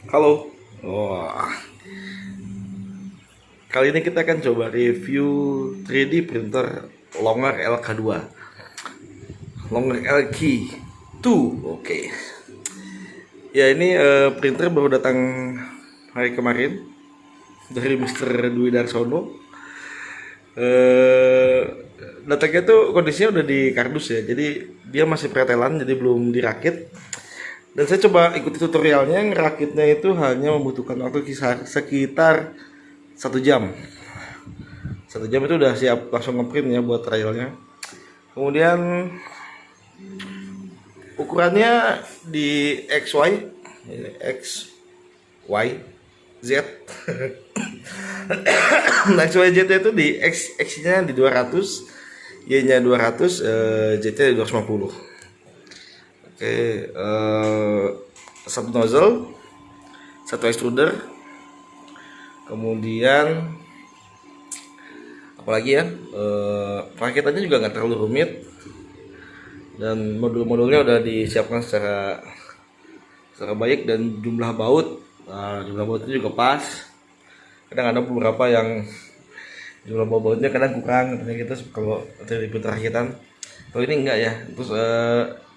Halo. Wah, kali ini kita akan coba review 3D printer Longer LK2. Longer LK2. Oke. Ya, ini printer baru datang hari kemarin dari Mr. Dwi Darsono. Eh datangnya tuh kondisinya udah di kardus ya. Jadi dia masih pretelan, jadi belum dirakit. Dan saya coba ikuti tutorialnya, ngerakitnya itu hanya membutuhkan waktu sekitar 1 jam. 1 jam itu udah siap langsung ngeprint ya buat trialnya. Kemudian ukurannya di XY, X, Y, Z. Nah, XYZ itu di X-nya di 200, Y-nya 200, Z-nya di 250. Oke, satu nozzle, satu extruder, kemudian apalagi ya, rakitannya juga nggak terlalu rumit, dan modul-modulnya udah disiapkan secara baik, dan jumlah baut, jumlah bautnya juga pas. Kadang ada beberapa yang jumlah bautnya kadang kurang katanya gitu kalau dari rakitan. Kalau ini enggak ya. Terus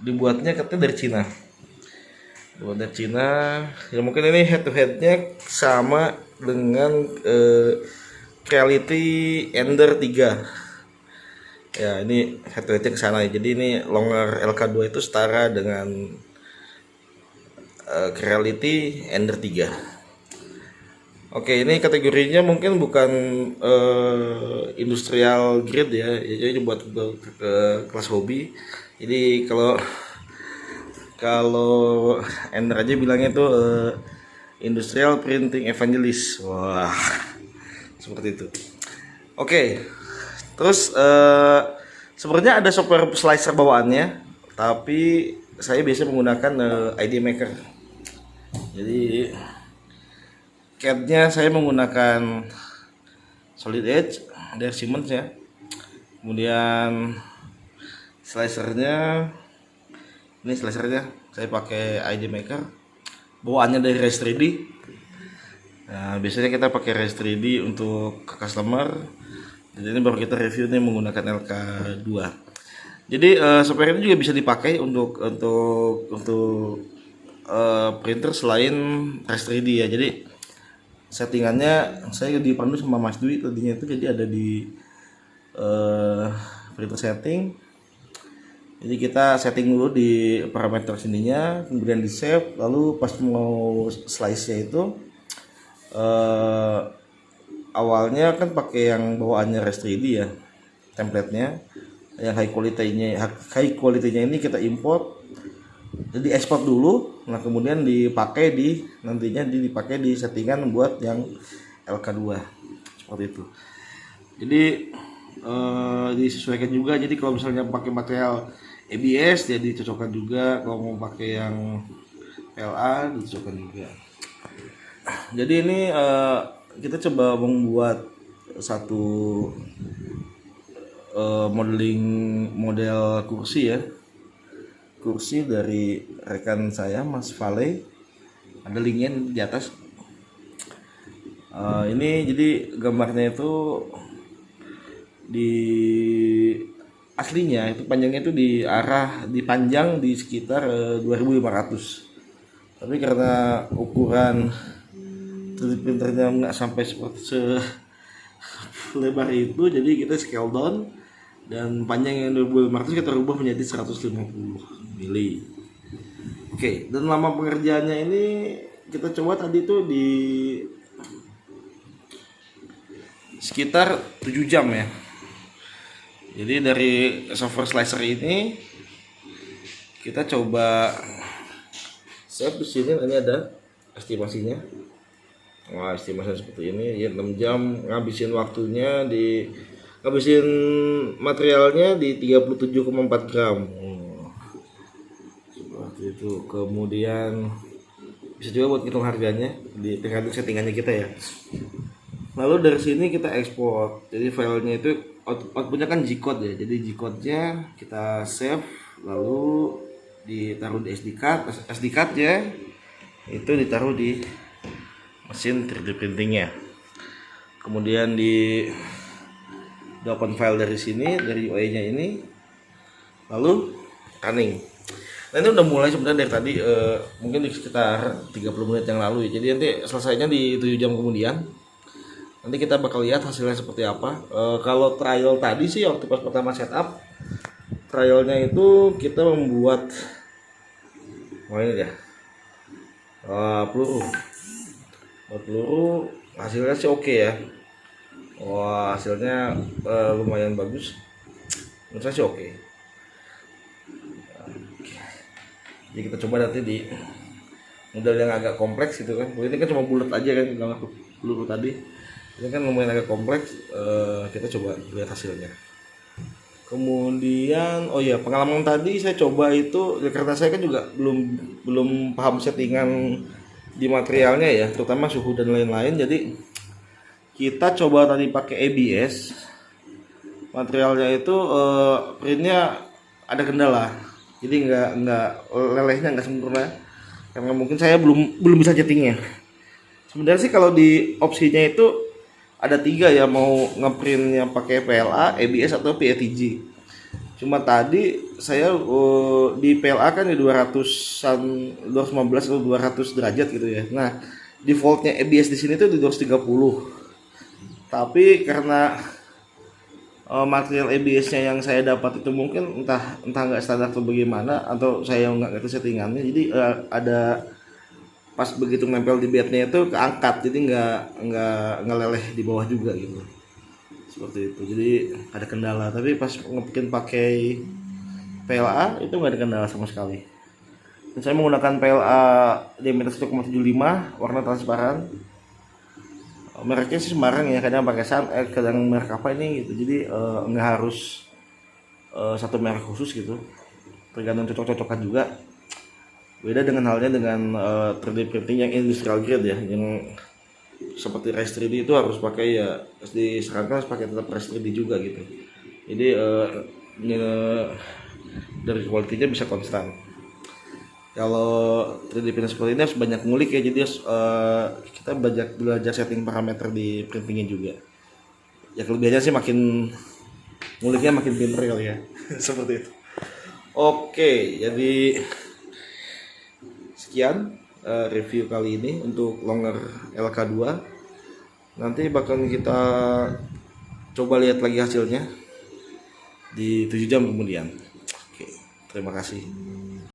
dibuatnya katanya dari Cina. Buat dari Cina. Ya mungkin ini head to headnya sama dengan Creality Ender 3. Ya, ini head to headnya ke sana ya. Jadi ini Longer LK2 itu setara dengan Creality Ender 3. Oke, ini kategorinya mungkin bukan industrial grade ya, jadi buat ke kelas hobi. Jadi kalau kalau Ender aja bilangnya itu industrial printing evangelist. Wah, seperti itu. Oke, terus sebenarnya ada software slicer bawaannya, tapi saya biasa menggunakan ID Maker. Jadi CAD-nya saya menggunakan Solid Edge dari Siemens ya. Kemudian slicernya, ini slicernya saya pakai ID Maker. Bawaannya dari Res 3D. Nah, biasanya kita pakai Res 3D untuk ke customer. Jadi ini baru kita review nih menggunakan LK2. Jadi software ini juga bisa dipakai untuk printer selain Res 3D ya. Jadi settingannya saya dipandu sama Mas Dwi tadinya itu, jadi ada di printer setting. Jadi kita setting dulu di parameter sininya, kemudian di save, lalu pas mau slice nya itu awalnya kan pakai yang bawaannya Res 3D ya, template-nya yang high quality-nya ini kita import, jadi ekspor dulu. Nah, kemudian dipakai nantinya dipakai di settingan buat yang LK2 seperti itu. Jadi disesuaikan juga. Jadi kalau misalnya pakai material ABS jadi cocokkan juga, kalau mau pakai yang PLA dicocokkan juga. Jadi ini kita coba membuat satu model kursi ya. Kursi dari rekan saya Mas Vale, ada linknya di atas. Ini jadi gambarnya itu di aslinya itu panjangnya itu dipanjang di sekitar 2500. Tapi karena ukuran 3D printernya nggak sampai seperti lebar itu, jadi kita scale down dan panjang yang 2500 kita rubah menjadi 150 mili. Oke, dan lama pengerjaannya ini kita coba tadi tuh di sekitar 7 jam ya. Jadi dari software slicer ini kita coba save di sini, ini ada estimasinya. Wah, estimasinya seperti ini ya, 6 jam ngabisin ngabisin materialnya di 37,4 gram. Seperti itu. Kemudian bisa juga buat hitung harganya di tergantung settingannya kita ya. Lalu dari sini kita ekspor. Jadi filenya itu outputnya kan G-code ya. Jadi G-code-nya kita save, lalu ditaruh di SD card ya. itu ditaruh di mesin 3D printingnya, kemudian di open file dari sini, dari UI-nya ini, lalu running. Nah ini udah mulai sebenarnya dari tadi, mungkin di sekitar 30 menit yang lalu ya. Jadi nanti selesainya di 7 jam kemudian. Nanti kita bakal lihat hasilnya seperti apa. Kalau trial tadi sih waktu pas pertama setup, trialnya itu kita membuat ini ya, peluru. Buat peluru hasilnya sih oke ya. Wah hasilnya lumayan bagus. Menurut saya sih oke. Jadi kita coba nanti di model yang agak kompleks gitu kan. Ini kan cuma bulat aja kan peluru tadi. Ini kan lumayan agak kompleks. Kita coba lihat hasilnya. Kemudian oh ya, pengalaman tadi saya coba itu ya, karena saya kan juga belum paham settingan di materialnya ya, terutama suhu dan lain-lain. Jadi kita coba tadi pakai ABS. Materialnya itu printnya ada kendala. Jadi nggak lelehnya nggak sempurna karena mungkin saya belum bisa settingnya. Sebenarnya sih kalau di opsinya itu ada 3 ya, mau ngeprintnya pakai PLA, ABS atau PETG. Cuma tadi saya di PLA kan di 200-an, 215 atau 200 derajat gitu ya. Nah defaultnya ABS di sini tuh di 230. Tapi karena material ABS-nya yang saya dapat itu mungkin entah nggak standar atau bagaimana, atau saya nggak ngerti settingannya, jadi ada pas begitu nempel di bednya itu keangkat, jadi nggak ngeleleh di bawah juga gitu, seperti itu. Jadi ada kendala, tapi pas ngebikin pakai PLA itu nggak ada kendala sama sekali. Dan saya menggunakan PLA diameter 1,75 warna transparan. Mereknya sih sembarang ya, kadang pakai kadang merek apa ini gitu. Jadi nggak harus satu merek khusus gitu, tergantung cocok-cocokan juga. Beda dengan halnya dengan 3D printing yang industrial grade ya, yang seperti Rise 3D itu harus pakai ya, disarankan harus pakai tetap Rise 3D juga gitu. Jadi dari kualitinya bisa konstan. Kalau 3D printing seperti ini harus banyak ngulik ya, jadi kita belajar setting parameter di printingnya juga. Ya kelebihannya sih makin nguliknya makin pinter kali ya. Seperti itu. Oke, jadi sekian review kali ini untuk Longer LK2. Nanti bakal kita coba lihat lagi hasilnya di 7 jam kemudian. Oke, terima kasih.